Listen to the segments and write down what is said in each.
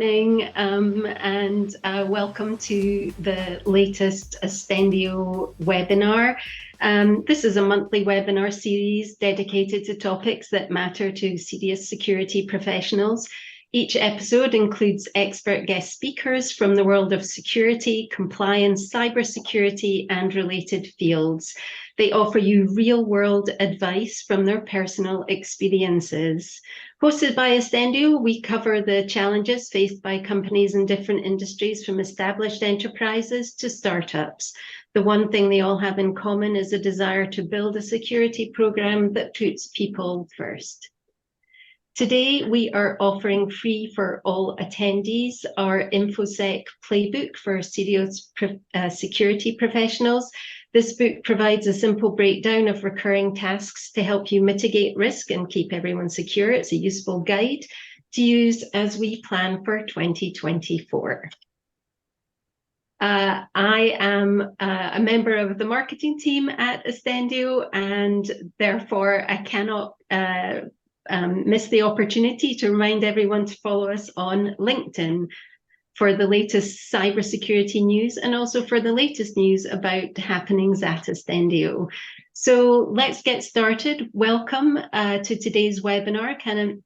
morning, and welcome to the latest Ostendio webinar. This is a monthly webinar series dedicated to topics that matter to serious security professionals. Each episode includes expert guest speakers from the world of security, compliance, cybersecurity, and related fields. They offer you real-world advice from their personal experiences. Hosted by Ostendio, we cover the challenges faced by companies in different industries, from established enterprises to startups. The one thing they all have in common is a desire to build a security program that puts people first. Today, we are offering free for all attendees our InfoSec playbook for serious security professionals. This book provides a simple breakdown of recurring tasks to help you mitigate risk and keep everyone secure. It's a useful guide to use as we plan for 2024. I am a member of the marketing team at Ostendio, and therefore I cannot miss the opportunity to remind everyone to follow us on LinkedIn for the latest cybersecurity news and also for the latest news about happenings at Ostendio. So let's get started. Welcome to today's webinar, Can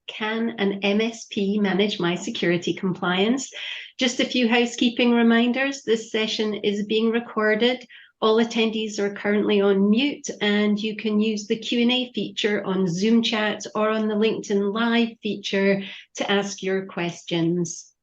an MSP Manage My Security Compliance? Just a few housekeeping reminders. This session is being recorded. All attendees are currently on mute, and you can use the Q&A feature on Zoom chat or on the LinkedIn Live feature to ask your questions.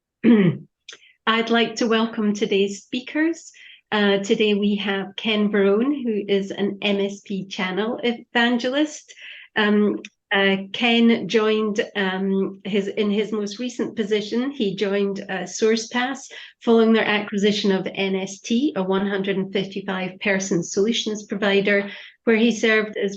I'd like to welcome today's speakers. Today we have Ken Varrone, who is an MSP Channel Evangelist. Ken joined in his most recent position. He joined SourcePass following their acquisition of NST, a 155-person solutions provider, where he served as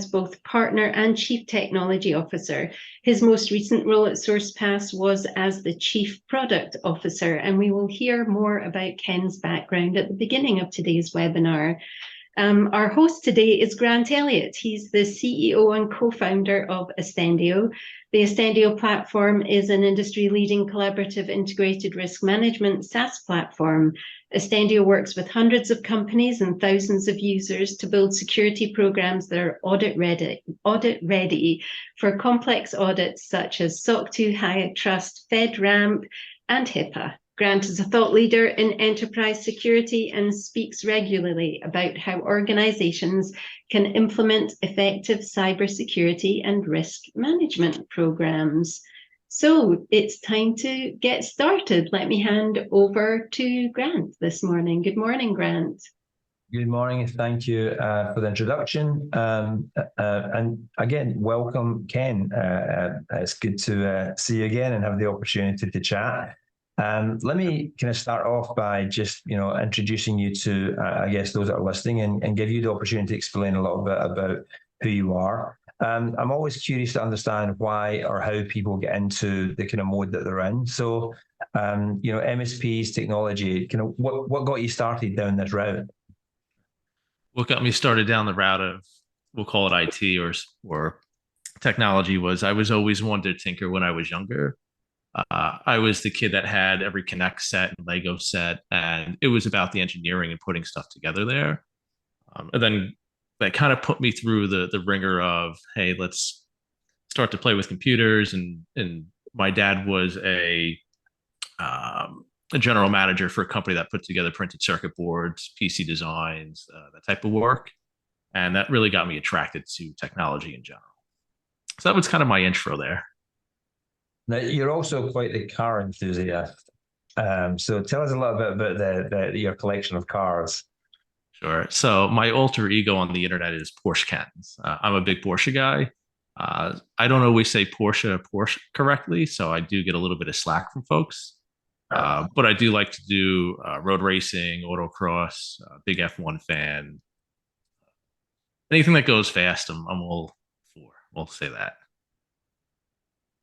both partner and chief technology officer. His most recent role at SourcePass was as the chief product officer, and we will hear more about Ken's background at the beginning of today's webinar. Our host today is Grant Elliott. He's the CEO and co-founder of Ostendio. The Ostendio platform is an industry-leading collaborative integrated risk management SaaS platform. Ostendio works with hundreds of companies and thousands of users to build security programs that are audit ready for complex audits such as SOC 2, HITRUST, FedRAMP, and HIPAA. Grant is a thought leader in enterprise security and speaks regularly about how organizations can implement effective cybersecurity and risk management programs. So it's time to get started. Let me hand over to Grant this morning. Good morning, Grant. Good morning. Thank you for the introduction. And again, welcome, Ken. It's good to see you again and have the opportunity to chat. Let me kind of start off by just, introducing you to, I guess, those that are listening and give you the opportunity to explain a little bit about who you are. I'm always curious to understand why or how people get into the kind of mode that they're in. So, MSPs, technology, kind of what got you started down this route? What got me started down the route of, we'll call it IT or technology, was I was always wanted to tinker when I was younger. I was the kid that had every Connect set and Lego set, and it was about the engineering and putting stuff together there. And then that kind of put me through the ringer of, hey, let's start to play with computers. And my dad was a general manager for a company that put together printed circuit boards, PC designs, that type of work. And that really got me attracted to technology in general. So that was kind of my intro there. Now, you're also quite the car enthusiast. So tell us a little bit about your collection of cars. Sure. So my alter ego on the internet is Porsche Kens. I'm a big Porsche guy. I don't always say Porsche correctly, so I do get a little bit of slack from folks. But I do like to do road racing, autocross, big F1 fan. Anything that goes fast, I'm all for. We'll say that.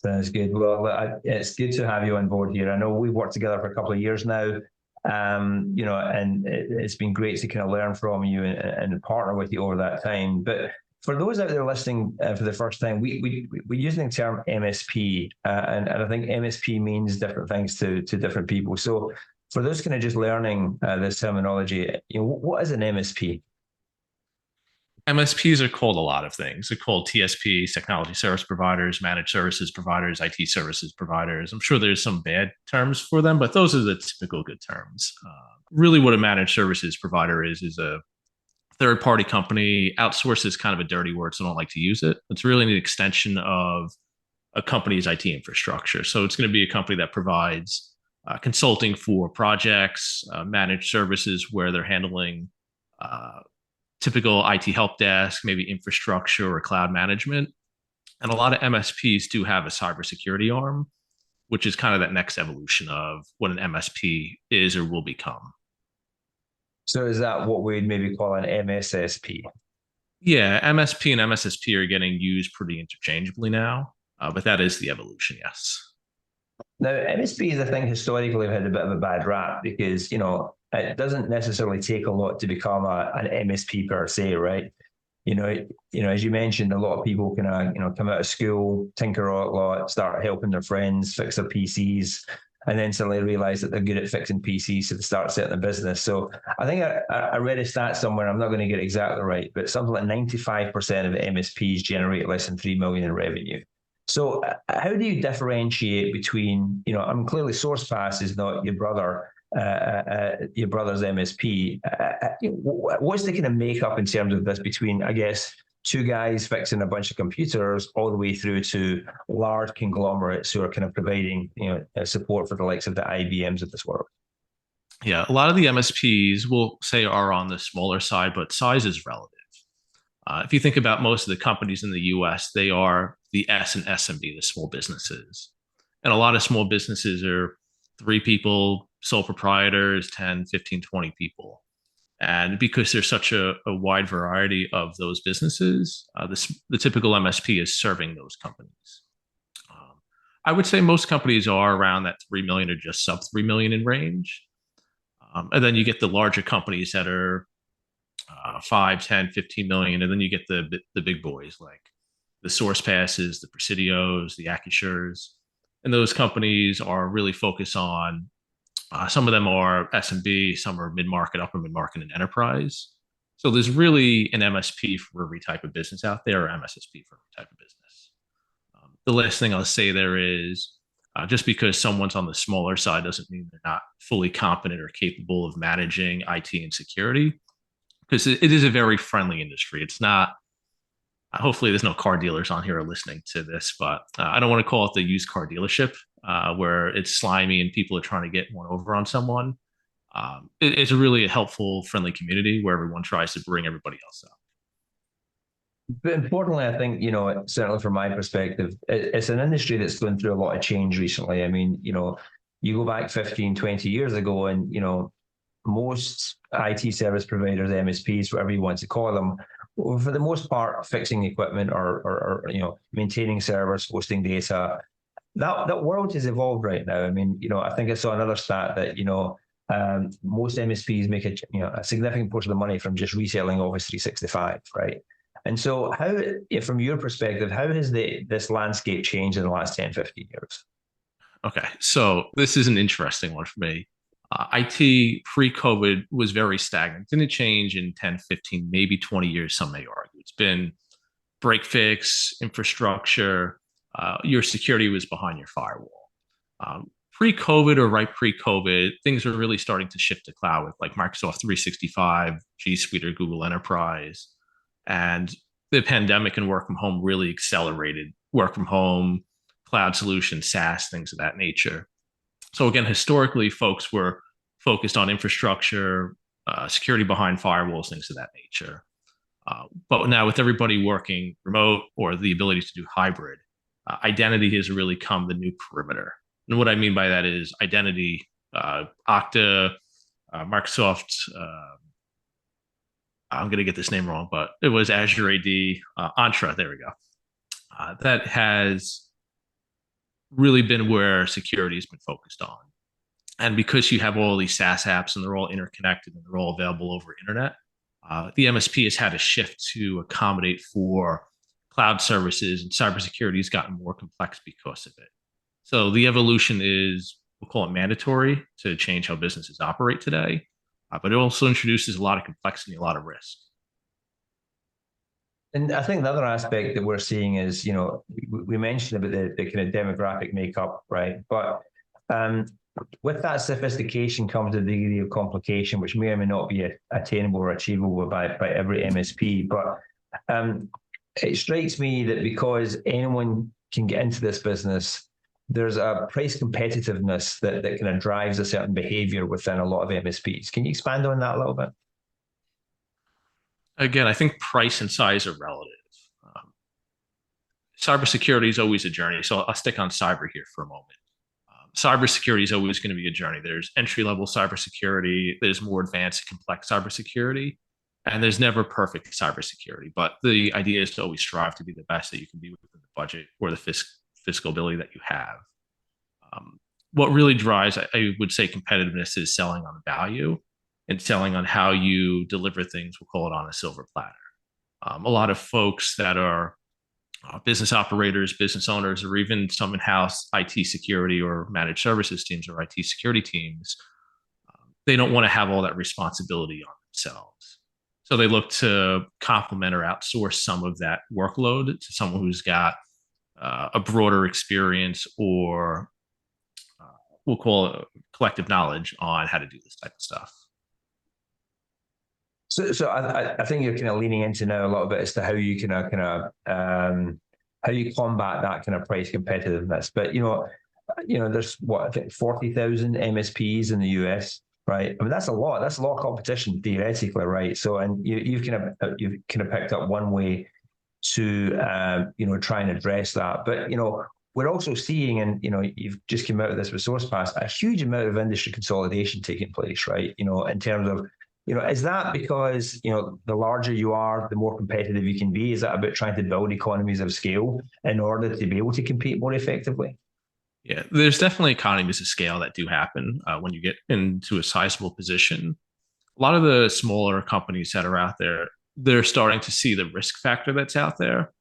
Sounds good. Well, it's good to have you on board here. I know we've worked together for a couple of years now, and it's been great to kind of learn from you and partner with you over that time. But for those out there listening for the first time, we're using the term MSP, and I think MSP means different things to different people. So for those kind of just learning this terminology, what is an MSP? MSPs are called a lot of things. They're called TSPs, technology service providers, managed services providers, IT services providers. I'm sure there's some bad terms for them, but those are the typical good terms. Really what a managed services provider is a third-party company. Outsource is kind of a dirty word, so I don't like to use it. It's really an extension of a company's IT infrastructure. So it's going to be a company that provides consulting for projects, managed services where they're handling typical IT help desk, maybe infrastructure or cloud management. And a lot of MSPs do have a cybersecurity arm, which is kind of that next evolution of what an MSP is or will become. So is that what we'd maybe call an MSSP? Yeah, MSP and MSSP are getting used pretty interchangeably now, but that is the evolution, yes. Now, MSPs, I think, historically have had a bit of a bad rap because, it doesn't necessarily take a lot to become an MSP per se, right? As you mentioned, a lot of people can, come out of school, tinker a lot, start helping their friends fix their PCs, and then suddenly realize that they're good at fixing PCs, so they start setting a business. So I think I read a stat somewhere, I'm not going to get it exactly right, but something like 95% of MSPs generate less than 3 million in revenue. So how do you differentiate between, clearly SourcePass is not your brother's MSP. What's the kind of makeup in terms of this between, I guess, two guys fixing a bunch of computers all the way through to large conglomerates who are kind of providing, support for the likes of the IBMs of this world? Yeah, a lot of the MSPs will say are on the smaller side, but size is relative. If you think about most of the companies in the US, they are the S and SMB, the small businesses. And a lot of small businesses are 3 people, sole proprietors, 10, 15, 20 people. And because there's such a wide variety of those businesses, the typical MSP is serving those companies. I would say most companies are around that 3 million or just sub 3 million in range. And then you get the larger companies that are 5, 10, 15 million. And then you get the big boys like the SourcePasses, the Presidios, the Accusures. And those companies are really focused on, some of them are SMB, some are mid-market, upper mid-market, and enterprise. So there's really an MSP for every type of business out there, or MSSP for every type of business. The last thing I'll say there is, just because someone's on the smaller side doesn't mean they're not fully competent or capable of managing IT and security, because it is a very friendly industry. It's not, hopefully there's no car dealers on here listening to this, but I don't want to call it the used car dealership where it's slimy and people are trying to get one over on someone. It's really a helpful, friendly community where everyone tries to bring everybody else up. But importantly, I think, certainly from my perspective, it's an industry that's going through a lot of change recently. I mean, you go back 15, 20 years ago and, most IT service providers, MSPs, whatever you want to call them, for the most part, fixing equipment or maintaining servers, hosting data. That world has evolved right now. I mean, I think I saw another stat that, most MSPs make a significant portion of the money from just reselling Office 365, right? And so how, from your perspective, how has this landscape changed in the last 10, 15 years? Okay, so this is an interesting one for me. IT pre-COVID was very stagnant. Didn't change in 10, 15, maybe 20 years, some may argue. It's been break fix, infrastructure, your security was behind your firewall. Pre-COVID or right pre-COVID, things were really starting to shift to cloud with like Microsoft 365, G Suite or Google Enterprise. And the pandemic and work from home really accelerated work from home, cloud solutions, SaaS, things of that nature. So again, historically, folks were focused on infrastructure, security behind firewalls, things of that nature. But now with everybody working remote or the ability to do hybrid, identity has really come the new perimeter. And what I mean by that is identity, Okta, Microsoft, I'm going to get this name wrong, but it was Azure AD, Entra, there we go. That has really been where security has been focused on. And because you have all these SaaS apps and they're all interconnected and they're all available over internet, The MSP has had to shift to accommodate for cloud services, and cybersecurity has gotten more complex because of it. So the evolution is, we'll call it mandatory to change how businesses operate today, but it also introduces a lot of complexity, a lot of risk. And I think the other aspect that we're seeing is, we mentioned about the kind of demographic makeup, right? But with that sophistication comes a degree of complication, which may or may not be attainable or achievable by every MSP. But it strikes me that because anyone can get into this business, there's a price competitiveness that kind of drives a certain behavior within a lot of MSPs. Can you expand on that a little bit? Again, I think price and size are relative. Cybersecurity is always a journey. So I'll stick on cyber here for a moment. Cybersecurity is always going to be a journey. There's entry-level cybersecurity, there's more advanced and complex cybersecurity, and there's never perfect cybersecurity. But the idea is to always strive to be the best that you can be within the budget or the fiscal ability that you have. What really drives, I would say, competitiveness is selling on value and selling on how you deliver things. We'll call it on a silver platter. A lot of folks that are business operators, business owners, or even some in-house IT security or managed services teams or IT security teams, they don't want to have all that responsibility on themselves. So they look to complement or outsource some of that workload to someone who's got a broader experience, or we'll call it collective knowledge on how to do this type of stuff. So I think you're kind of leaning into now a little bit as to how you can how you combat that kind of price competitiveness. But there's what, I think 40,000 MSPs in the US, right? I mean, that's a lot. That's a lot of competition theoretically, right? So, and you've kind of picked up one way to try and address that. But we're also seeing, and you've just come out of this with SourcePass, a huge amount of industry consolidation taking place, right? In terms of is that because, the larger you are, the more competitive you can be? Is that about trying to build economies of scale in order to be able to compete more effectively? Yeah, there's definitely economies of scale that do happen when you get into a sizable position. A lot of the smaller companies that are out there, they're starting to see the risk factor that's out there,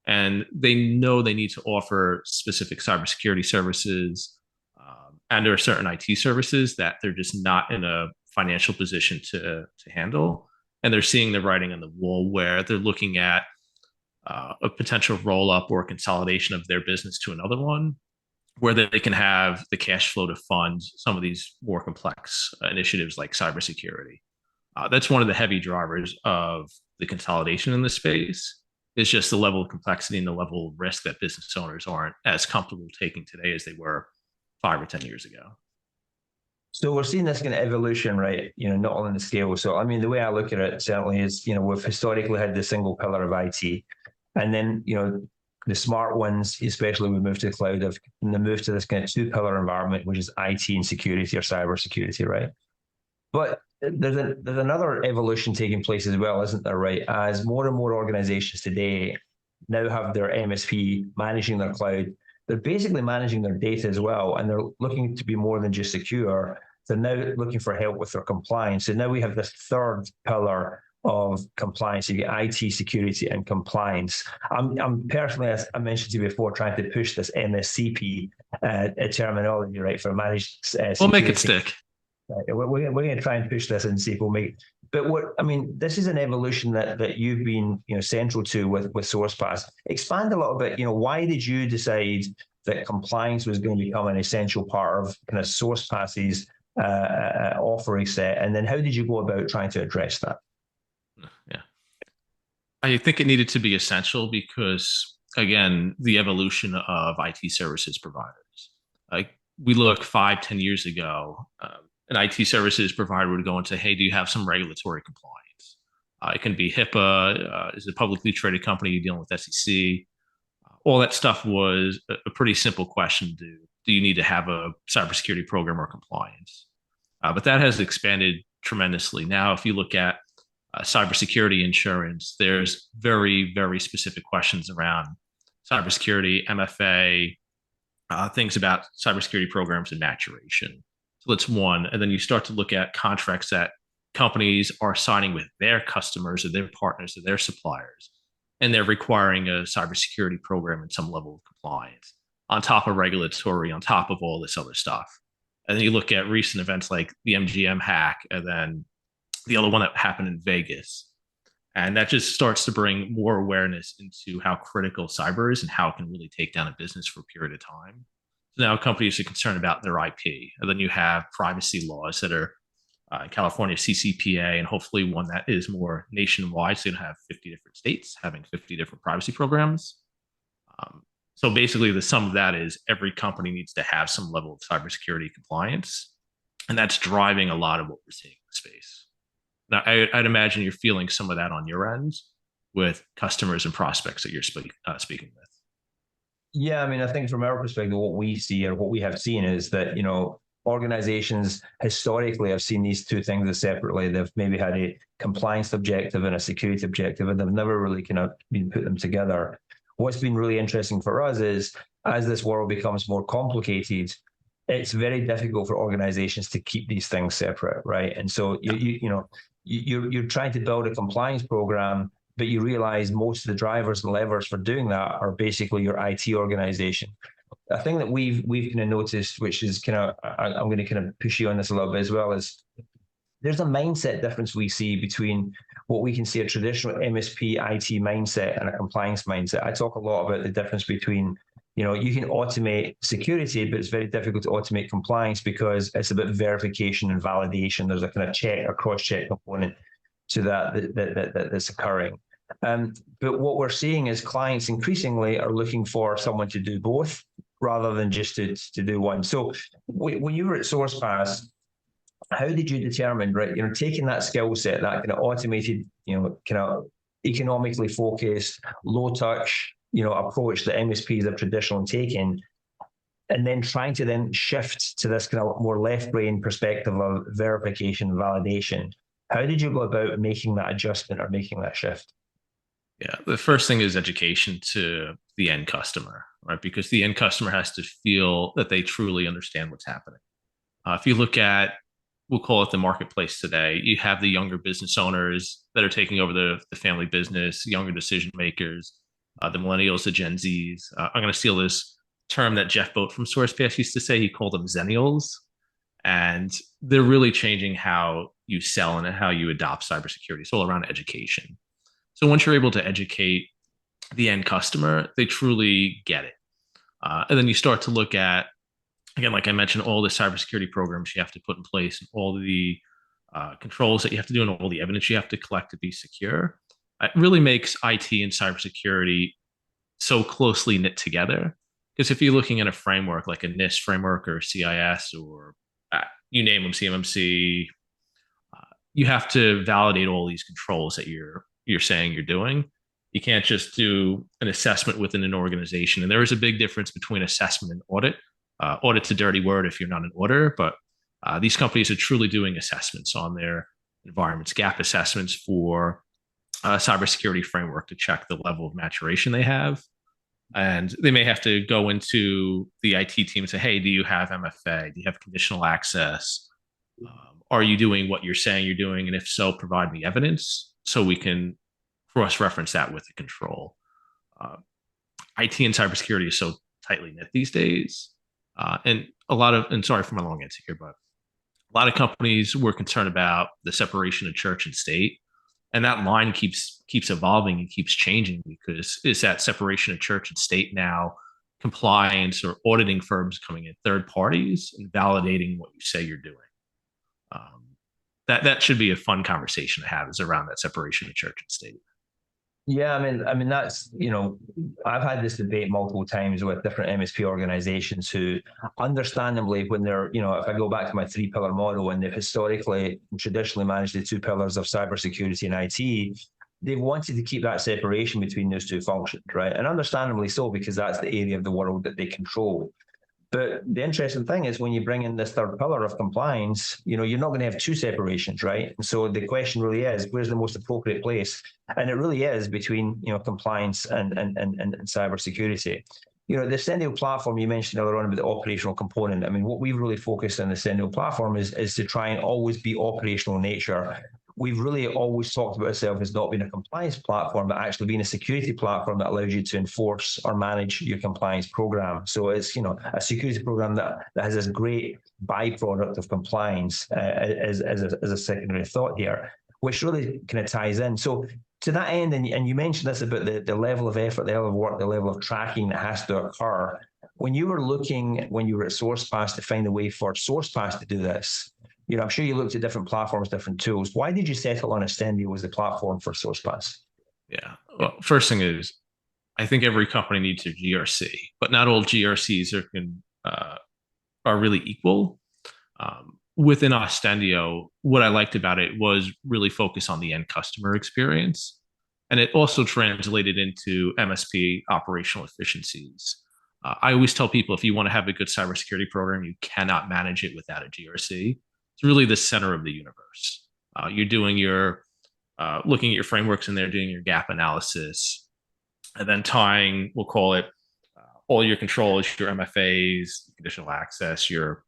and they know they need to offer specific cybersecurity services and there are certain IT services that they're just not in a financial position to handle. And they're seeing the writing on the wall where they're looking at a potential roll up or consolidation of their business to another one, where they can have the cash flow to fund some of these more complex initiatives like cybersecurity. That's one of the heavy drivers of the consolidation in the space, is just the level of complexity and the level of risk that business owners aren't as comfortable taking today as they were 5 or 10 years ago. So we're seeing this kind of evolution, right? Not on the scale. So, I mean, the way I look at it certainly is, we've historically had the single pillar of IT. And then, the smart ones, especially we move to the cloud, have moved to this kind of two-pillar environment, which is IT and security or cybersecurity, right? But there's another evolution taking place as well, isn't there, right? As more and more organizations today now have their MSP managing their cloud, they're basically managing their data as well, and they're looking to be more than just secure. They're now looking for help with their compliance. So now we have this third pillar of compliance. You get IT, security, and compliance. I'm personally, as I mentioned to you before, trying to push this MSCP terminology, right, for managed security. We'll make it stick. Right. We're going to try and push this and see if we'll make it. But this is an evolution that you've been, central to with SourcePass. Expand a little bit. Why did you decide that compliance was going to become an essential part of kind of SourcePass's offering set, and then how did you go about trying to address that? Yeah, I think it needed to be essential because, again, the evolution of IT services providers. Like, we look 5-10 years ago. An IT services provider would go and say, hey, do you have some regulatory compliance? It can be HIPAA, is it a publicly traded company, you're dealing with SEC? All that stuff was a pretty simple question. Do you need to have a cybersecurity program or compliance? But that has expanded tremendously. Now, if you look at cybersecurity insurance, there's very, very specific questions around cybersecurity, MFA, things about cybersecurity programs and maturation. So that's one. And then you start to look at contracts that companies are signing with their customers or their partners or their suppliers, and they're requiring a cybersecurity program and some level of compliance on top of regulatory, on top of all this other stuff. And then you look at recent events like the MGM hack, and then the other one that happened in Vegas. And that just starts to bring more awareness into how critical cyber is and how it can really take down a business for a period of time. So now companies are concerned about their IP. And then you have privacy laws that are California CCPA, and hopefully one that is more nationwide. So you have 50 different states having 50 different privacy programs. So basically the sum of that is every company needs to have some level of cybersecurity compliance. And that's driving a lot of what we're seeing in the space. Now, I'd imagine you're feeling some of that on your end with customers and prospects that you're speaking with. Yeah, I mean, I think from our perspective, what we see or what we have seen is that, organizations historically have seen these two things separately. They've maybe had a compliance objective and a security objective, and they've never really kind of been put them together. What's been really interesting for us is as this world becomes more complicated, it's very difficult for organizations to keep these things separate, right? And so you're trying to build a compliance program, but you realize most of the drivers and levers for doing that are basically your IT organization. A thing that we've kind of noticed, which is I'm going to kind of push you on this a little bit as well, is there's a mindset difference we see between what we can see a traditional MSP IT mindset and a compliance mindset. I talk a lot about the difference between, you can automate security, but it's very difficult to automate compliance because it's about verification and validation. There's a kind of check or cross-check component to that's occurring. But what we're seeing is clients increasingly are looking for someone to do both rather than just to do one. So when you were at SourcePass, how did you determine, right, taking that skill set, that kind of automated, kind of economically focused, low touch, approach that MSPs have traditionally taken, and then trying to then shift to this kind of more left brain perspective of verification and validation? How did you go about making that adjustment or making that shift? Yeah, the first thing is education to the end customer, right? Because the end customer has to feel that they truly understand what's happening. If you look at, we'll call it the marketplace today, you have the younger business owners that are taking over the family business, younger decision makers, the millennials, the Gen Zs. I'm going to steal this term that Jeff Boat from SourcePass used to say. He called them Zennials. And they're really changing how you sell and how you adopt cybersecurity. It's all around education. So once you're able to educate the end customer, they truly get it. And then you start to look at, again, like I mentioned, all the cybersecurity programs you have to put in place, and all the controls that you have to do, and all the evidence you have to collect to be secure. It really makes IT and cybersecurity so closely knit together. Because if you're looking at a framework like a NIST framework or CIS or you name them, CMMC, you have to validate all these controls that you're saying you're doing. You can't just do an assessment within an organization. And there is a big difference between assessment and audit. Audit's a dirty word if you're not an auditor, but these companies are truly doing assessments on their environments, gap assessments for a cybersecurity framework to check the level of maturation they have. And they may have to go into the IT team and say, hey, do you have MFA? Do you have conditional access? Are you doing what you're saying you're doing? And if so, provide me evidence so we can cross-reference that with the control. IT and cybersecurity is so tightly knit these days. And sorry for my long answer here, but a lot of companies were concerned about the separation of church and state. And that line keeps evolving and keeps changing, because is that separation of church and state now compliance or auditing firms coming in, third parties, and validating what you say you're doing? That should be a fun conversation to have, is around that separation of church and state. Yeah, I mean that's, I've had this debate multiple times with different MSP organizations who, understandably, when they're, if I go back to my 3-pillar model, and they've historically and traditionally managed the 2 pillars of cybersecurity and IT, they've wanted to keep that separation between those two functions, right? And understandably so, because that's the area of the world that they control. But the interesting thing is, when you bring in this 3rd pillar of compliance, you're not going to have 2 separations, right? And so the question really is, where's the most appropriate place? And it really is between, compliance and cybersecurity. the Ostendio platform, you mentioned earlier on about the operational component. I mean, what we've really focused on the Ostendio platform is to try and always be operational in nature. We've really always talked about ourselves as not being a compliance platform, but actually being a security platform that allows you to enforce or manage your compliance program. So it's, a security program that has this great byproduct of compliance as a secondary thought here, which really kind of ties in. So to that end, and you mentioned this about the level of effort, the level of work, the level of tracking that has to occur. When you were at SourcePass to find a way for SourcePass to do this, I'm sure you looked at different platforms, different tools. Why did you settle on Ostendio as the platform for SourcePass? Yeah. Well, first thing is, I think every company needs a GRC, but not all GRCs are really equal. Within Ostendio, what I liked about it was really focus on the end customer experience. And it also translated into MSP operational efficiencies. I always tell people, if you want to have a good cybersecurity program, you cannot manage it without a GRC. It's really the center of the universe. You're doing looking at your frameworks in there, doing your gap analysis, and then tying, we'll call it, all your controls, your MFAs, conditional access, your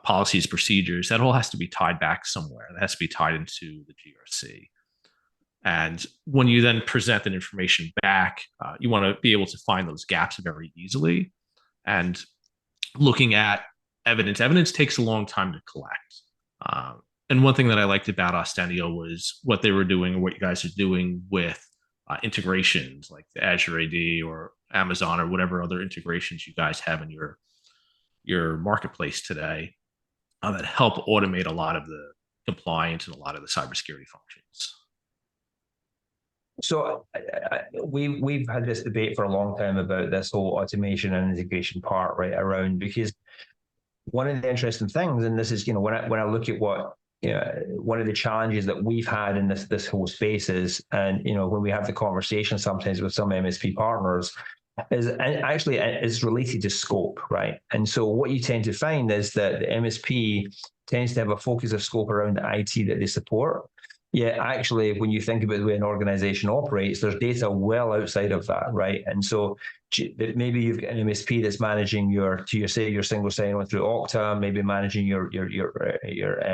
policies, procedures. That all has to be tied back somewhere. That has to be tied into the GRC. And when you then present that information back, you want to be able to find those gaps very easily. And looking at evidence takes a long time to collect. And one thing that I liked about Ostendio was what they were doing, or what you guys are doing with integrations like the Azure AD or Amazon or whatever other integrations you guys have in your marketplace today that help automate a lot of the compliance and a lot of the cybersecurity functions. So we've had this debate for a long time about this whole automation and integration part right around, because one of the interesting things, and this is, when I look at what, one of the challenges that we've had in this whole space is, and, when we have the conversation sometimes with some MSP partners, is related to scope, right? And so what you tend to find is that the MSP tends to have a focus of scope around the IT that they support. Yeah, actually, when you think about the way an organization operates, there's data well outside of that, right? And so maybe you've got an MSP that's managing your single sign-on through Okta, maybe managing your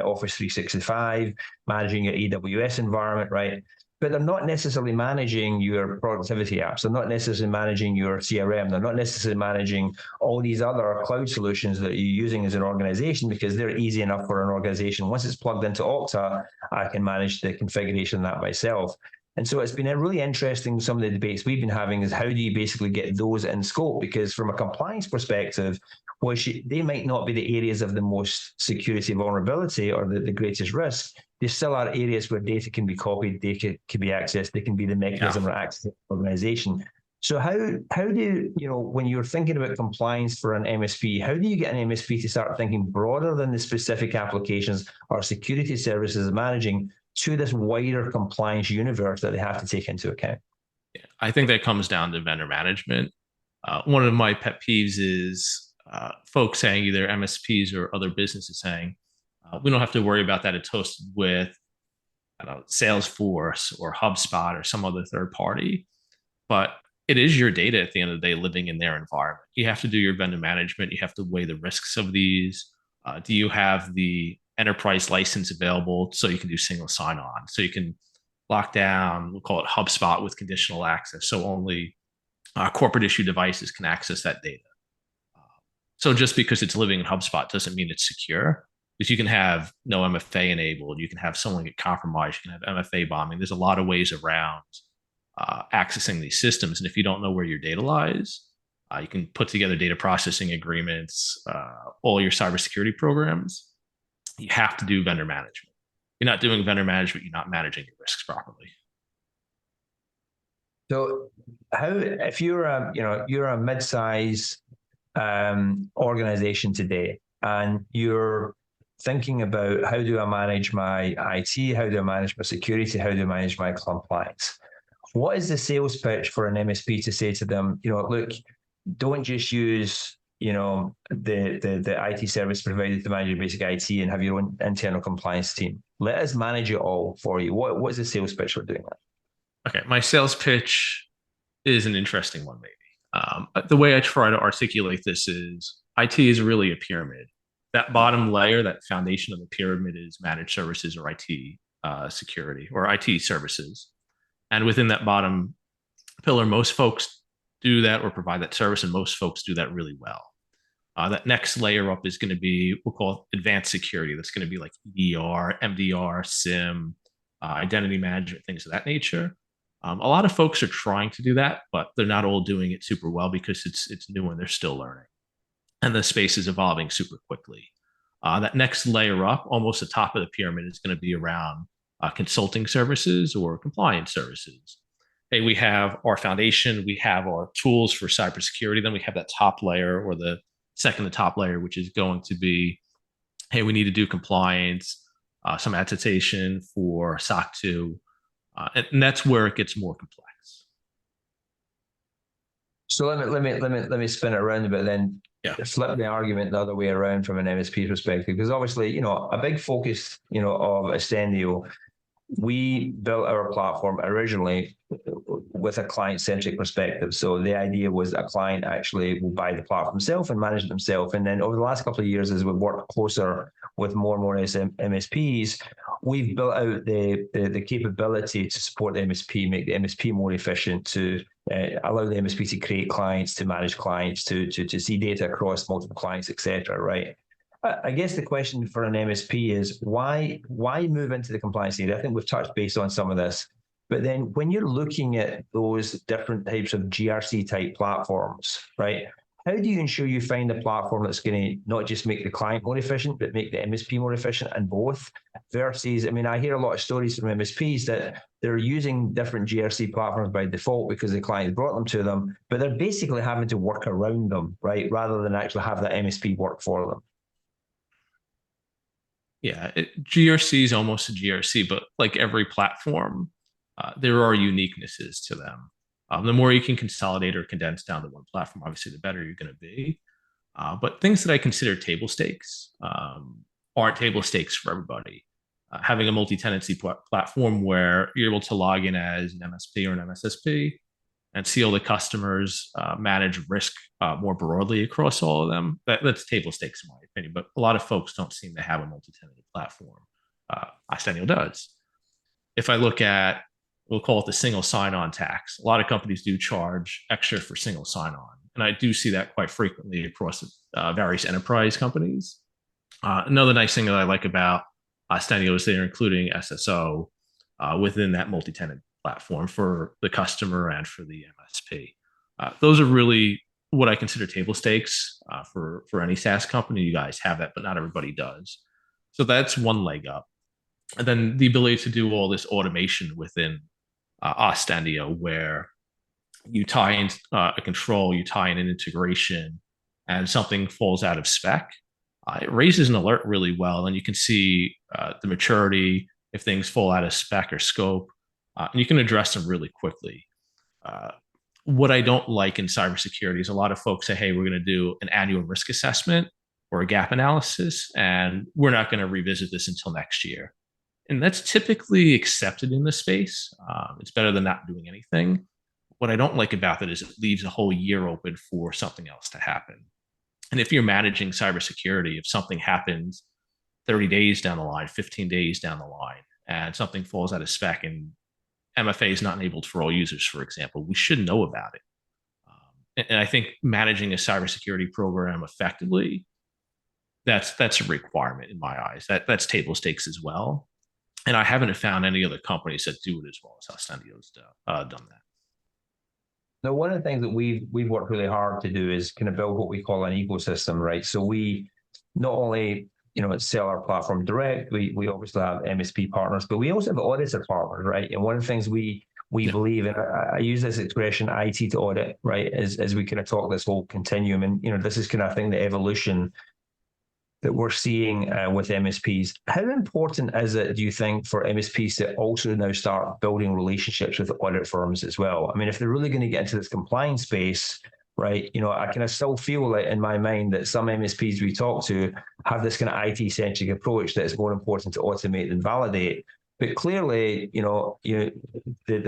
Office 365, managing your AWS environment, right? But they're not necessarily managing your productivity apps. They're not necessarily managing your CRM. They're not necessarily managing all these other cloud solutions that you're using as an organization, because they're easy enough for an organization. Once it's plugged into Okta, I can manage the configuration of that myself. And so it's been a really interesting, some of the debates we've been having is how do you basically get those in scope? Because from a compliance perspective, they might not be the areas of the most security vulnerability or the greatest risk. There still are areas where data can be copied, data can be accessed, they can be the mechanism for access to the organization. So how do when you're thinking about compliance for an MSP, how do you get an MSP to start thinking broader than the specific applications or security services managing to this wider compliance universe that they have to take into account? Yeah, I think that comes down to vendor management. One of my pet peeves is folks saying, either MSPs or other businesses saying, we don't have to worry about that. It's hosted with, Salesforce or HubSpot or some other third party. But it is your data at the end of the day living in their environment. You have to do your vendor management. You have to weigh the risks of these. Do you have the enterprise license available so you can do single sign-on? So you can lock down, we'll call it HubSpot with conditional access. So only corporate issue devices can access that data. So just because it's living in HubSpot doesn't mean it's secure, because you can have no MFA enabled. You can have someone get compromised. You can have MFA bombing. There's a lot of ways around accessing these systems. And if you don't know where your data lies, you can put together data processing agreements, all your cybersecurity programs. You have to do vendor management. You're not doing vendor management, you're not managing your risks properly. So if you're a mid-size organization today, and you're thinking about how do I manage my IT, how do I manage my security, how do I manage my compliance? What is the sales pitch for an MSP to say to them, look, don't just use, the IT service provider to manage your basic IT and have your own internal compliance team. Let us manage it all for you. What's the sales pitch for doing that? Okay, my sales pitch is an interesting one, maybe. The way I try to articulate this is IT is really a pyramid. That bottom layer, that foundation of the pyramid, is managed services or IT security or IT services. And within that bottom pillar, most folks do that or provide that service, and most folks do that really well. That next layer up is going to be, we'll call it advanced security. That's going to be like EDR, MDR, SIM, identity management, things of that nature. A lot of folks are trying to do that, but they're not all doing it super well because it's new and they're still learning. And the space is evolving super quickly. That next layer up, almost the top of the pyramid, is going to be around consulting services or compliance services. Hey, we have our foundation, we have our tools for cybersecurity, then we have that top layer or the second to top layer, which is going to be, hey, we need to do compliance, some attestation for SOC 2, and that's where it gets more complex. So let me spin it around a bit then. Yeah. Flip the argument the other way around from an MSP perspective, because obviously, a big focus, of Ostendio, we built our platform originally with a client-centric perspective. So the idea was a client actually will buy the platform himself and manage it himself. And then over the last couple of years, as we've worked closer with more and more MSPs, we've built out the capability to support the MSP, make the MSP more efficient, to allow the MSP to create clients, to manage clients, to see data across multiple clients, etc. Right? I guess the question for an MSP is why move into the compliance area? I think we've touched base on some of this, but then when you're looking at those different types of GRC type platforms, right? How do you ensure you find a platform that's going to not just make the client more efficient, but make the MSP more efficient, and both? Versus, I hear a lot of stories from MSPs that they're using different GRC platforms by default because the client brought them to them, but they're basically having to work around them, right? Rather than actually have that MSP work for them. Yeah, GRC is almost a GRC, but like every platform, there are uniquenesses to them. The more you can consolidate or condense down to one platform, obviously, the better you're going to be. But things that I consider table stakes aren't table stakes for everybody. Having a multi-tenancy platform where you're able to log in as an MSP or an MSSP and see all the customers, manage risk more broadly across all of them, that's table stakes in my opinion. But a lot of folks don't seem to have a multi-tenant platform. Ostendio does. If I look at, we'll call it the single sign-on tax, a lot of companies do charge extra for single sign-on. And I do see that quite frequently across various enterprise companies. Another nice thing that I like about Ostendio is they're including SSO within that multi-tenant platform for the customer and for the MSP. Those are really what I consider table stakes for any SaaS company. You guys have that, but not everybody does. So that's one leg up. And then the ability to do all this automation within Ostendio, where you tie in a control, you tie in an integration, and something falls out of spec. It raises an alert really well, and you can see the maturity if things fall out of spec or scope, and you can address them really quickly. What I don't like in cybersecurity is a lot of folks say, hey, we're going to do an annual risk assessment or a gap analysis, and we're not going to revisit this until next year. And that's typically accepted in the space. It's better than not doing anything. What I don't like about it is it leaves a whole year open for something else to happen. And if you're managing cybersecurity, if something happens 30 days down the line, 15 days down the line, and something falls out of spec and MFA is not enabled for all users, for example, we should know about it. And I think managing a cybersecurity program effectively, that's a requirement in my eyes. That's table stakes as well. And I haven't found any other companies that do it as well as Ostendio's done that. Now, one of the things that we've worked really hard to do is kind of build what we call an ecosystem, right? So we not only sell our platform direct, we obviously have MSP partners, but we also have auditor partners, right? And one of the things we believe, and I use this expression, IT to audit, right? As we kind of talk this whole continuum, and this is kind of, I think, the evolution that we're seeing with MSPs. How important is it, do you think, for MSPs to also now start building relationships with audit firms as well? I mean, if they're really going to get into this compliance space, right, I kind of still feel like in my mind that some MSPs we talk to have this kind of IT-centric approach that it's more important to automate than validate. But clearly, the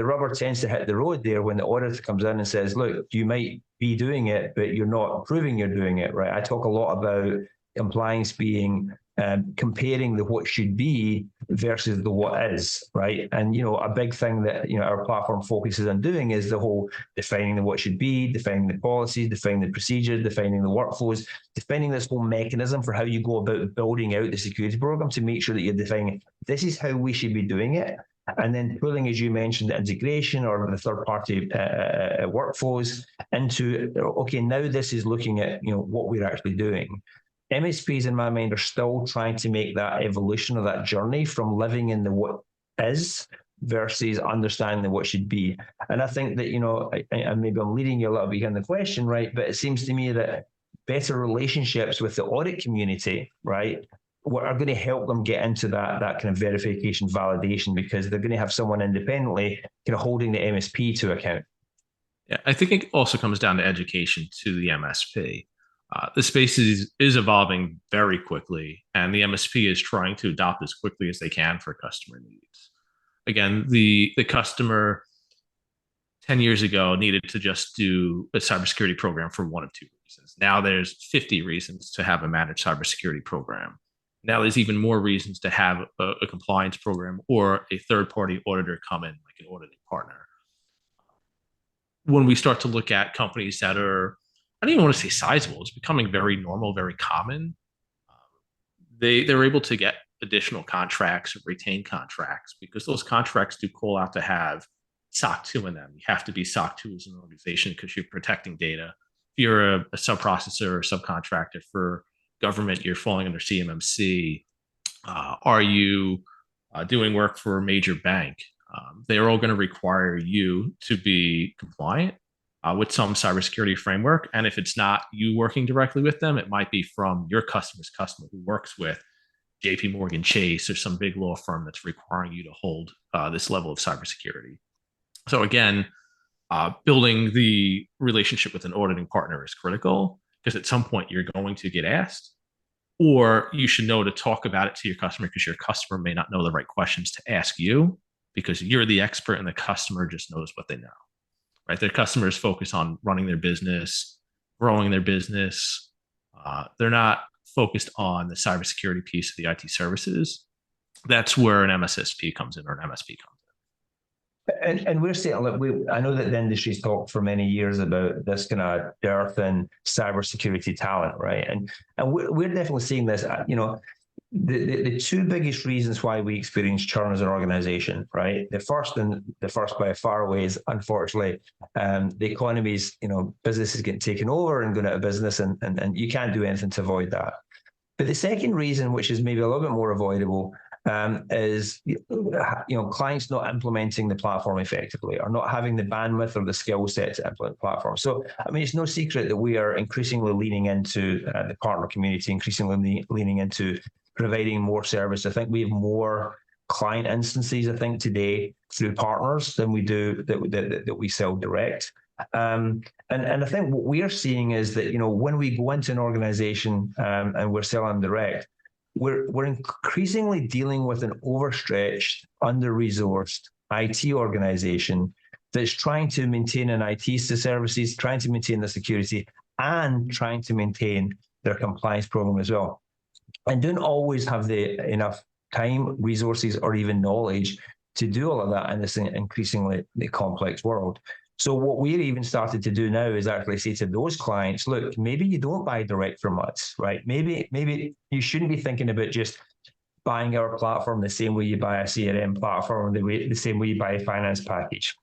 rubber tends to hit the road there when the auditor comes in and says, look, you might be doing it, but you're not proving you're doing it, right? I talk a lot about compliance being comparing the what should be versus the what is, right? And, a big thing that, our platform focuses on doing is the whole defining the what should be, defining the policies, defining the procedure, defining the workflows, defining this whole mechanism for how you go about building out the security program to make sure that you're defining, this is how we should be doing it. And then pulling, as you mentioned, the integration or the third-party workflows into, okay, now this is looking at, what we're actually doing. MSPs, in my mind, are still trying to make that evolution of that journey from living in the what is versus understanding the what should be. And I think that, and maybe I'm leading you a little bit in the question, right? But it seems to me that better relationships with the audit community, right, are going to help them get into that kind of verification validation, because they're going to have someone independently kind of holding the MSP to account. Yeah, I think it also comes down to education to the MSP. The space is evolving very quickly, and the MSP is trying to adopt as quickly as they can for customer needs. Again, the customer 10 years ago needed to just do a cybersecurity program for one of two reasons. Now there's 50 reasons to have a managed cybersecurity program. Now there's even more reasons to have a compliance program or a third-party auditor come in, like an auditing partner. When we start to look at companies that are, I don't even want to say sizable, it's becoming very normal, very common. They're able to get additional contracts or retain contracts because those contracts do call out to have SOC 2 in them. You have to be SOC 2 as an organization because you're protecting data. If you're a sub-processor or subcontractor for government, you're falling under CMMC. Are you doing work for a major bank? They're all going to require you to be compliant with some cybersecurity framework. And if it's not you working directly with them, it might be from your customer's customer who works with JP Morgan Chase or some big law firm that's requiring you to hold this level of cybersecurity. So again, building the relationship with an auditing partner is critical because at some point you're going to get asked, or you should know to talk about it to your customer because your customer may not know the right questions to ask you because you're the expert and the customer just knows what they know, right? Their customers focus on running their business, growing their business. They're not focused on the cybersecurity piece of the IT services. That's where an MSSP comes in or an MSP comes in. And we're saying, look, I know that the industry's talked for many years about this kind of dearth in cybersecurity talent, right? And we're definitely seeing this. The two biggest reasons why we experience churn as an organization, right? The first by far away is, unfortunately, the economy's, businesses getting taken over and going out of business, and you can't do anything to avoid that. But the second reason, which is maybe a little bit more avoidable, is clients not implementing the platform effectively or not having the bandwidth or the skill set to implement the platform. So, it's no secret that we are increasingly leaning into the partner community, increasingly leaning into providing more service. I think we have more client instances, today through partners than we do that we sell direct. And I think what we are seeing is that, when we go into an organization and we're selling direct, we're increasingly dealing with an overstretched, under-resourced IT organization that's trying to maintain an IT services, trying to maintain the security, and trying to maintain their compliance program as well. And don't always have the enough time, resources, or even knowledge to do all of that in this increasingly complex world. So what we're even started to do now is actually say to those clients, look, maybe you don't buy direct from us, right? Maybe you shouldn't be thinking about just buying our platform the same way you buy a CRM platform, the same way you buy a finance package.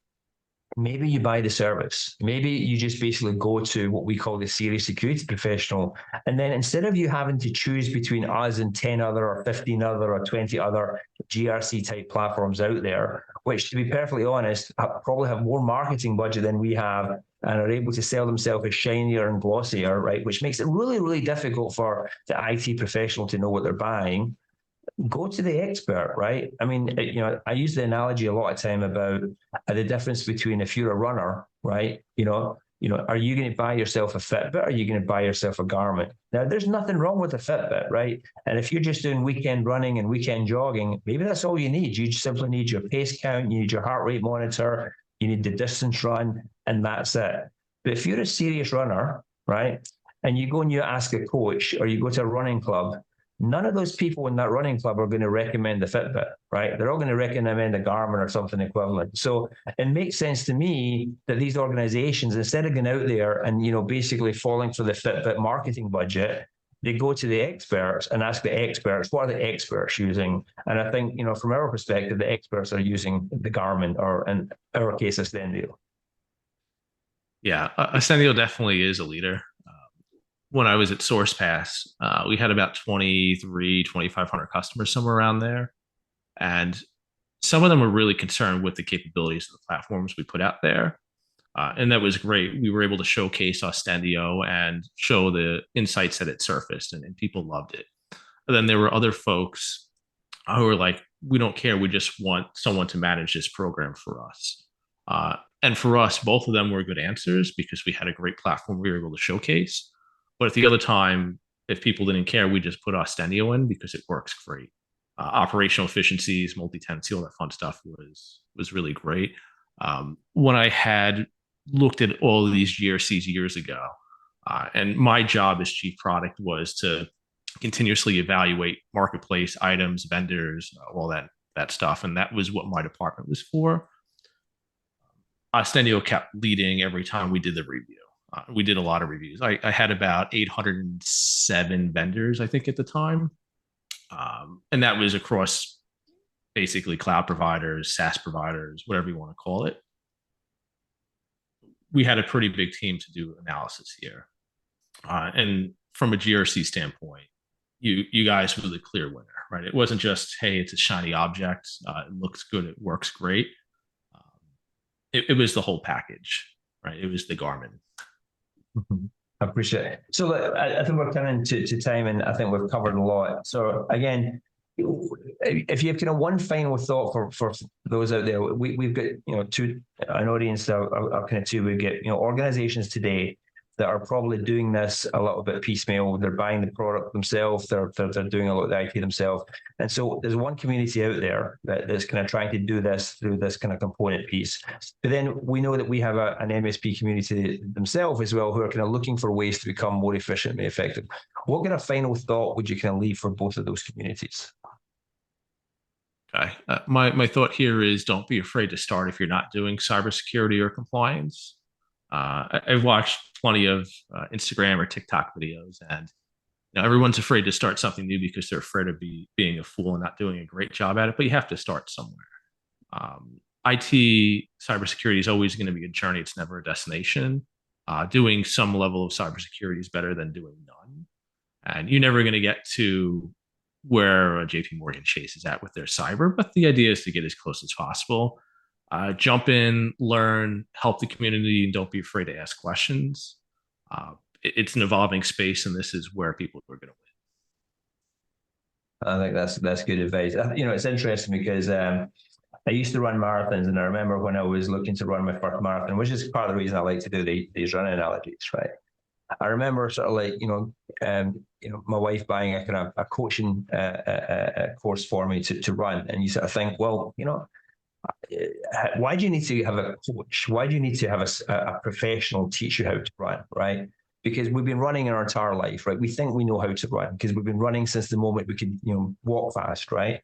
Maybe you buy the service. Maybe you just basically go to what we call the serious security professional. And then instead of you having to choose between us and 10 other or 15 other or 20 other GRC type platforms out there, which, to be perfectly honest, probably have more marketing budget than we have and are able to sell themselves as shinier and glossier, right? Which makes it really, really difficult for the IT professional to know what they're buying. Go to the expert, right? I use the analogy a lot of time about the difference between if you're a runner, right? are you going to buy yourself a Fitbit or are you going to buy yourself a Garmin? Now, there's nothing wrong with a Fitbit, right? And if you're just doing weekend running and weekend jogging, maybe that's all you need. You just simply need your pace count, you need your heart rate monitor, you need the distance run, and that's it. But if you're a serious runner, right, and you go and you ask a coach or you go to a running club, none of those people in that running club are going to recommend the Fitbit, right? They're all going to recommend a Garmin or something equivalent. So it makes sense to me that these organizations, instead of going out there and, basically falling for the Fitbit marketing budget, they go to the experts and ask the experts, what are the experts using? And I think, from our perspective, the experts are using the Garmin, or in our case, Ostendio. Yeah, Ostendio definitely is a leader. When I was at SourcePass, we had about 2,500 customers, somewhere around there. And some of them were really concerned with the capabilities of the platforms we put out there. And that was great. We were able to showcase Ostendio and show the insights that it surfaced, and people loved it. And then there were other folks who were like, we don't care. We just want someone to manage this program for us. And for us, both of them were good answers because we had a great platform we were able to showcase. But at the other time, if people didn't care, we just put Ostendio in because it works great. Operational efficiencies, multi-tenancy, all that fun stuff was really great. When I had looked at all of these GRCs years ago, and my job as chief product was to continuously evaluate marketplace items, vendors, all that stuff, and that was what my department was for. Ostendio kept leading every time we did the review. We did a lot of reviews. I had about 807 vendors, I think, at the time. And that was across basically cloud providers, SaaS providers, whatever you want to call it. We had a pretty big team to do analysis here. And from a GRC standpoint, you guys were the clear winner, right? It wasn't just, hey, it's a shiny object. It looks good. It works great. It was the whole package, right? It was the Garmin. I appreciate it. So I think we're coming to time, and I think we've covered a lot. So again, if you have kind of one final thought for those out there, we've got an audience of kind of two. We get organizations today that are probably doing this a little bit piecemeal. They're buying the product themselves. They're doing a lot of the IT themselves. And so there's one community out there that's kind of trying to do this through this kind of component piece. But then we know that we have an MSP community themselves as well, who are kind of looking for ways to become more efficient and effective. What kind of final thought would you kind of leave for both of those communities? Okay. My thought here is don't be afraid to start if you're not doing cybersecurity or compliance. I've watched plenty of Instagram or TikTok videos, and everyone's afraid to start something new because they're afraid of being a fool and not doing a great job at it. But you have to start somewhere. IT cybersecurity is always going to be a journey. It's never a destination. Doing some level of cybersecurity is better than doing none. And you're never going to get to where JP Morgan Chase is at with their cyber, but the idea is to get as close as possible. Jump in, learn, help the community, and don't be afraid to ask questions. It's an evolving space, and this is where people are going to win. I think that's good advice. It's interesting because I used to run marathons, and I remember when I was looking to run my first marathon, which is part of the reason I like to do these running analogies, right? I remember sort of like, my wife buying a kind of a coaching course for me to run, and you sort of think, well, why do you need to have a coach? Why do you need to have a professional teach you how to run, right? Because we've been running in our entire life, right? We think we know how to run because we've been running since the moment we could, walk fast, right?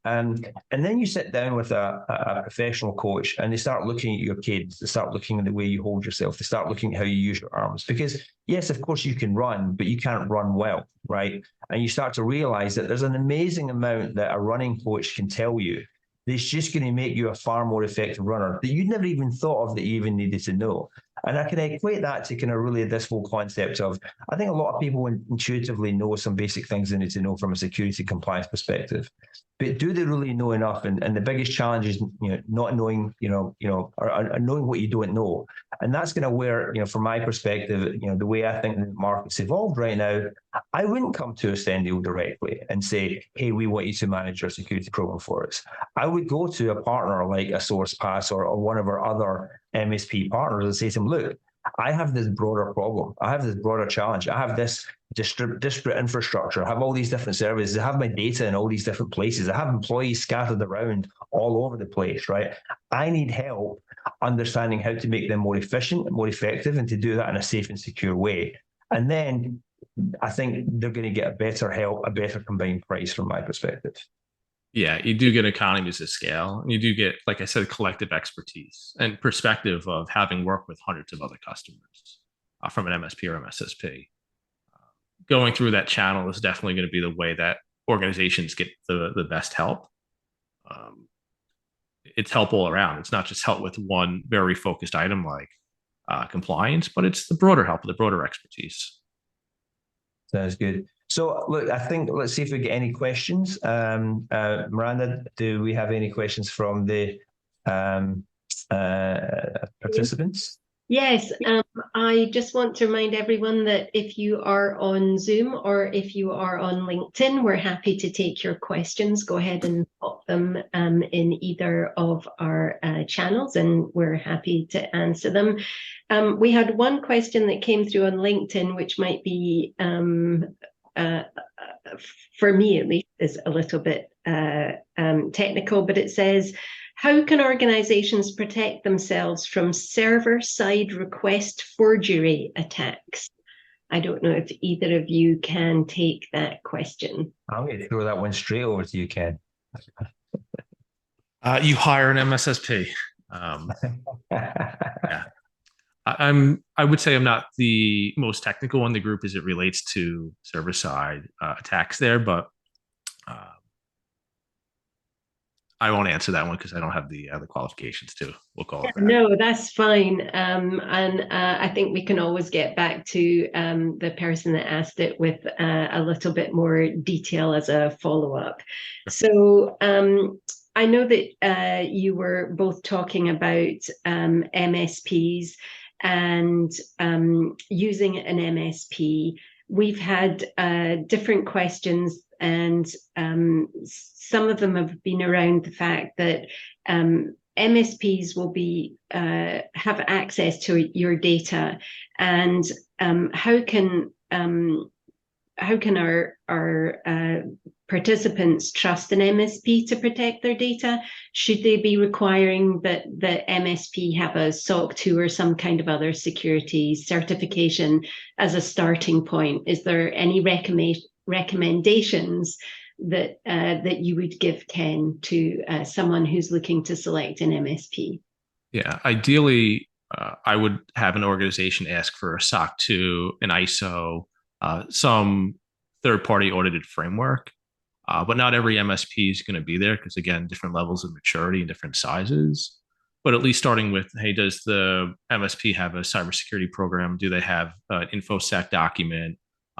And then you sit down with a professional coach, and they start looking at your kids. They start looking at the way you hold yourself. They start looking at how you use your arms. Because yes, of course you can run, but you can't run well, right? And you start to realize that there's an amazing amount that a running coach can tell you that's just going to make you a far more effective runner that you'd never even thought of that you even needed to know. And I can equate that to kind of really this whole concept of, I think a lot of people intuitively know some basic things they need to know from a security compliance perspective. But do they really know enough? And the biggest challenge is, not knowing, or knowing what you don't know. And that's kind of where, from my perspective, the way I think the market's evolved right now, I wouldn't come to Ostendio directly and say, hey, we want you to manage our security program for us. I would go to a partner like a SourcePass or one of our other MSP partners and say to them, look, I have this broader problem. I have this broader challenge. I have this disparate infrastructure. I have all these different services. I have my data in all these different places. I have employees scattered around all over the place, right? I need help understanding how to make them more efficient and more effective, and to do that in a safe and secure way. And then I think they're going to get a better help, a better combined price from my perspective. Yeah, you do get economies of scale, and you do get, like I said, collective expertise and perspective of having worked with hundreds of other customers from an MSP or MSSP. Going through that channel is definitely going to be the way that organizations get the best help. It's help all around. It's not just help with one very focused item like compliance, but it's the broader help, the broader expertise. Sounds good. So look, I think let's see if we get any questions. Miranda, do we have any questions from the participants? Yes, I just want to remind everyone that if you are on Zoom or if you are on LinkedIn, we're happy to take your questions. Go ahead and pop them in either of our channels, and we're happy to answer them. We had one question that came through on LinkedIn, which might be, for me at least, is a little bit technical, but it says, how can organizations protect themselves from server-side request forgery attacks? I don't know if either of you can take that question. I'm going to throw that one straight over to you, Ken. You hire an MSSP. Yeah. I would say I'm not the most technical in the group as it relates to server-side attacks there, but I won't answer that one because I don't have the qualifications to. We'll call it that. No, that's fine. And I think we can always get back to the person that asked it with a little bit more detail as a follow-up. So I know that you were both talking about MSPs and using an MSP. We've had different questions, and some of them have been around the fact that MSPs will be have access to your data, and how can our participants trust an MSP to protect their data? Should they be requiring that the MSP have a SOC 2 or some kind of other security certification as a starting point? Is there any recommendations that you would give, Ken, to someone who's looking to select an MSP? Yeah, ideally, I would have an organization ask for a SOC 2, an ISO, some third-party audited framework. But not every MSP is going to be there because, again, different levels of maturity and different sizes. But at least starting with, hey, does the MSP have a cybersecurity program? Do they have an InfoSec document?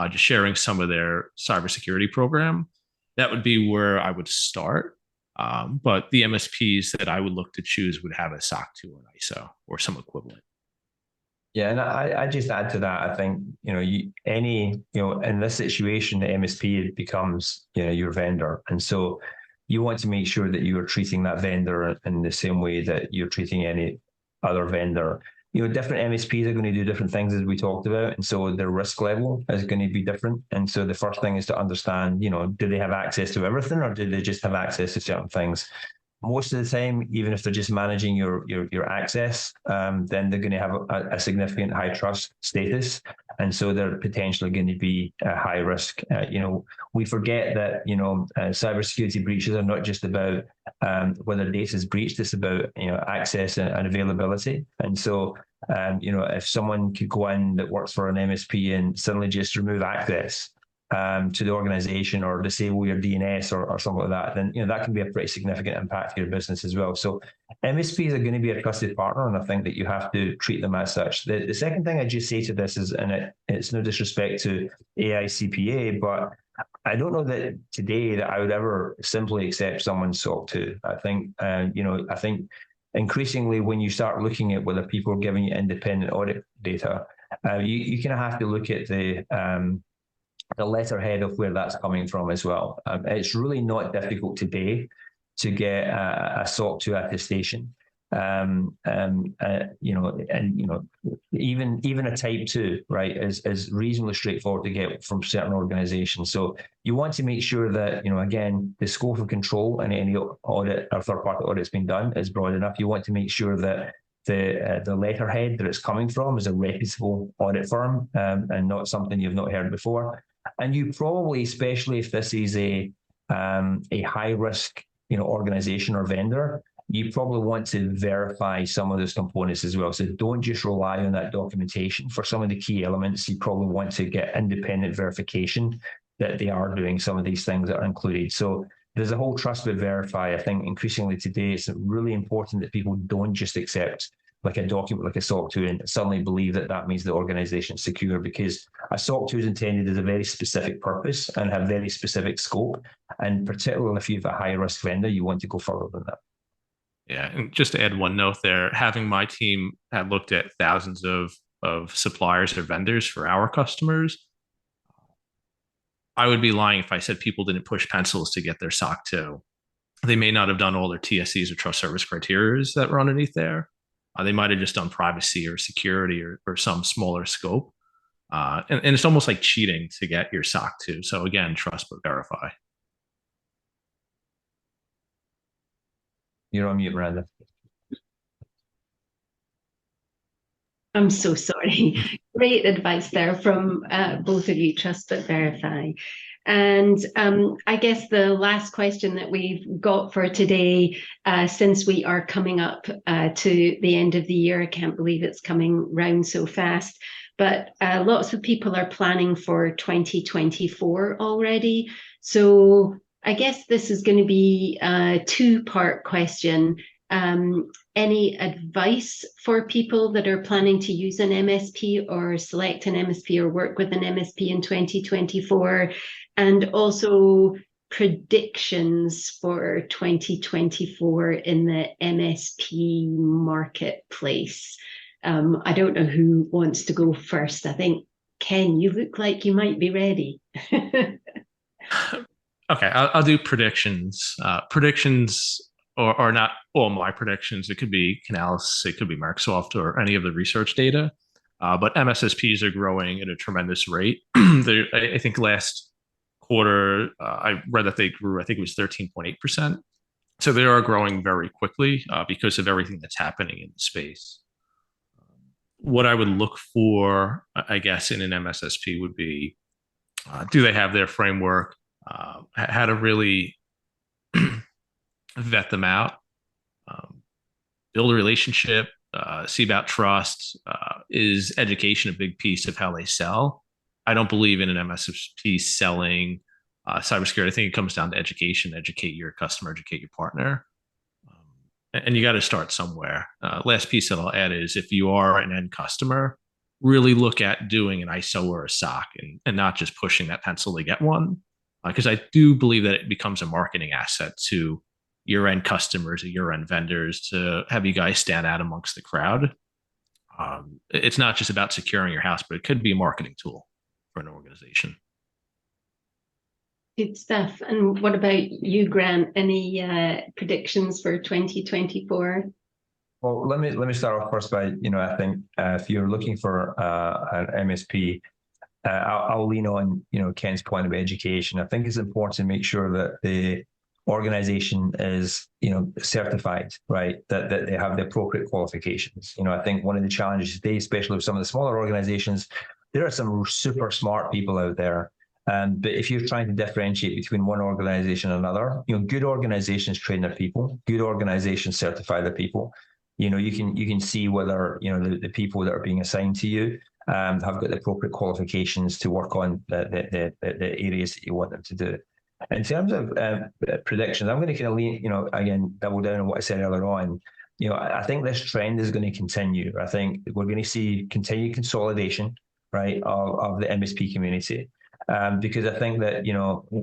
Just sharing some of their cybersecurity program. That would be where I would start. But the MSPs that I would look to choose would have a SOC 2 or an ISO or some equivalent. Yeah, and I just add to that. I think, in this situation, the MSP becomes, your vendor. And so you want to make sure that you are treating that vendor in the same way that you're treating any other vendor. Different MSPs are going to do different things, as we talked about. And so their risk level is going to be different. And so the first thing is to understand, do they have access to everything, or do they just have access to certain things? Most of the time, even if they're just managing your access, then they're going to have a significant high trust status. And so they're potentially going to be high risk. We forget that, cybersecurity breaches are not just about whether data is breached, it's about, access and availability. And so, if someone could go in that works for an MSP and suddenly just remove access to the organization, or disable your DNS or something like that, then that can be a pretty significant impact to your business as well. So MSPs are going to be a trusted partner, and I think that you have to treat them as such. The second thing I just say to this is, and it's no disrespect to AICPA, but I don't know that today that I would ever simply accept someone's SOC 2. I think I think increasingly when you start looking at whether people are giving you independent audit data, you kind of have to look at the letterhead of where that's coming from as well. It's really not difficult today to get a SOC 2 attestation. Even a type 2, right, is reasonably straightforward to get from certain organizations. So you want to make sure that, again, the scope of control in any audit or third-party audit that's been done is broad enough. You want to make sure that the letterhead that it's coming from is a reputable audit firm, and not something you've not heard before. And you probably, especially if this is a high risk, organization or vendor, you probably want to verify some of those components as well. So don't just rely on that documentation. For some of the key elements, you probably want to get independent verification that they are doing some of these things that are included. So there's a whole trust but verify. I think increasingly today, it's really important that people don't just accept like a document, like a SOC 2, and suddenly believe that that means the organization is secure, because a SOC 2 is intended as a very specific purpose and have very specific scope. And particularly if you have a high risk vendor, you want to go further than that. Yeah, and just to add one note there, having my team had looked at thousands of suppliers or vendors for our customers, I would be lying if I said people didn't push pencils to get their SOC 2. They may not have done all their TSCs or trust service criteria that were underneath there. They might have just done privacy or security or some smaller scope. And it's almost like cheating to get your SOC 2. So again, trust but verify. You're on mute, Miranda. I'm so sorry. Great advice there from both of you, trust but verify. And I guess the last question that we've got for today, since we are coming up to the end of the year, I can't believe it's coming round so fast, but lots of people are planning for 2024 already. So I guess this is going to be a two-part question. Any advice for people that are planning to use an MSP or select an MSP or work with an MSP in 2024? And also predictions for 2024 in the MSP marketplace. I don't know who wants to go first. I think, Ken, you look like you might be ready. Okay, I'll do predictions. Predictions are not all my predictions. It could be Canalys, it could be Microsoft, or any of the research data. But MSSPs are growing at a tremendous rate. I think last quarter, I read that they grew, I think it was 13.8%. So they are growing very quickly because of everything that's happening in the space. What I would look for, I guess, in an MSSP would be, do they have their framework? How to really vet them out, build a relationship, see about trust. Is education a big piece of how they sell? I don't believe in an MSP selling cybersecurity. I think it comes down to education. Educate your customer, educate your partner. And you got to start somewhere. Last piece that I'll add is, if you are an end customer, really look at doing an ISO or a SOC and not just pushing that pencil to get one. Because I do believe that it becomes a marketing asset to your end customers or your end vendors to have you guys stand out amongst the crowd. It's not just about securing your house, but it could be a marketing tool for an organization. Good stuff. And what about you, Grant? Any predictions for 2024? Well, let me start off first by, I think if you're looking for an MSP, I'll lean on, Ken's point about education. I think it's important to make sure that the organization is, certified, right? That they have the appropriate qualifications. I think one of the challenges today, especially with some of the smaller organizations, there are some super smart people out there. But if you're trying to differentiate between one organization and another, good organizations train their people, good organizations certify their people. You can see whether, the people that are being assigned to you have got the appropriate qualifications to work on the areas that you want them to do. In terms of predictions, I'm going to kind of lean, again, double down on what I said earlier on. I think this trend is going to continue. I think we're going to see continued consolidation, right, of the MSP community. Because I think that,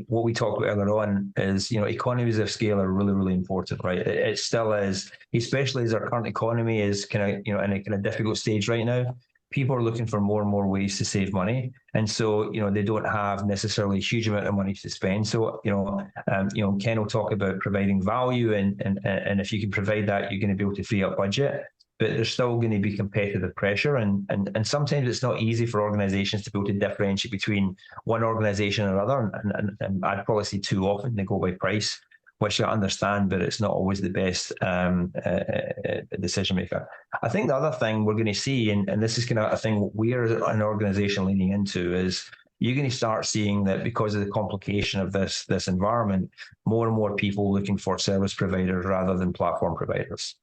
what we talked about earlier on is, economies of scale are really, really important, right? It still is, especially as our current economy is kind of, in a kind of difficult stage right now. people are looking for more and more ways to save money, and so they don't have necessarily a huge amount of money to spend. So Ken will talk about providing value, and if you can provide that, you're going to be able to free up budget. But there's still going to be competitive pressure, and sometimes it's not easy for organizations to be able to differentiate between one organization and another. And I'd probably see too often they go by price, which I understand, but it's not always the best decision maker. I think the other thing we're going to see, and this is kind of a thing we're an organization leaning into, is you're going to start seeing that because of the complication of this environment, more and more people looking for service providers rather than platform providers.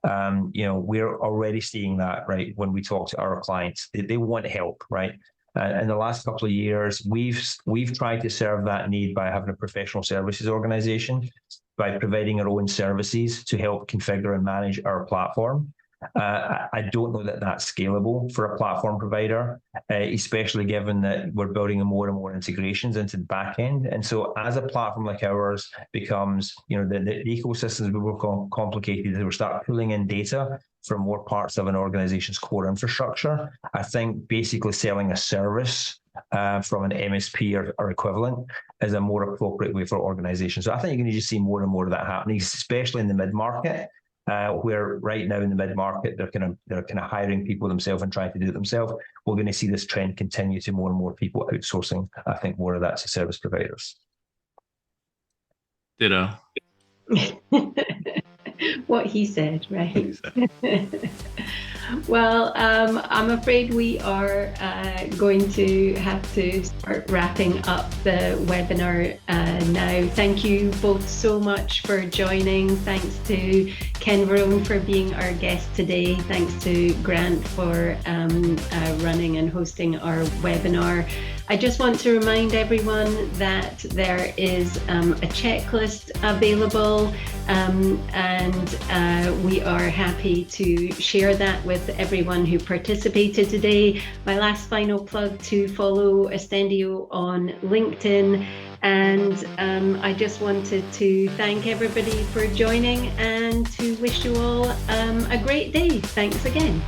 We're already seeing that, right? When we talk to our clients, they want help, right? In the last couple of years, we've tried to serve that need by having a professional services organization, by providing our own services to help configure and manage our platform. I don't know that that's scalable for a platform provider, especially given that we're building more and more integrations into the back end. And so as a platform like ours becomes, the ecosystems will become complicated, we'll start pulling in data from more parts of an organization's core infrastructure. I think basically selling a service from an MSP or equivalent is a more appropriate way for organizations. So I think you're going to just see more and more of that happening, especially in the mid-market. Where right now in the mid-market, they're kind of hiring people themselves and trying to do it themselves. We're going to see this trend continue to more and more people outsourcing, I think, more of that to service providers. Ditto. What he said, right? Well, I'm afraid we are going to have to start wrapping up the webinar now. Thank you both so much for joining. Thanks to Ken Varrone for being our guest today. Thanks to Grant for running and hosting our webinar. I just want to remind everyone that there is a checklist available, and we are happy to share that with everyone who participated today. My last final plug to follow Ostendio on LinkedIn. And I just wanted to thank everybody for joining and to wish you all a great day. Thanks again.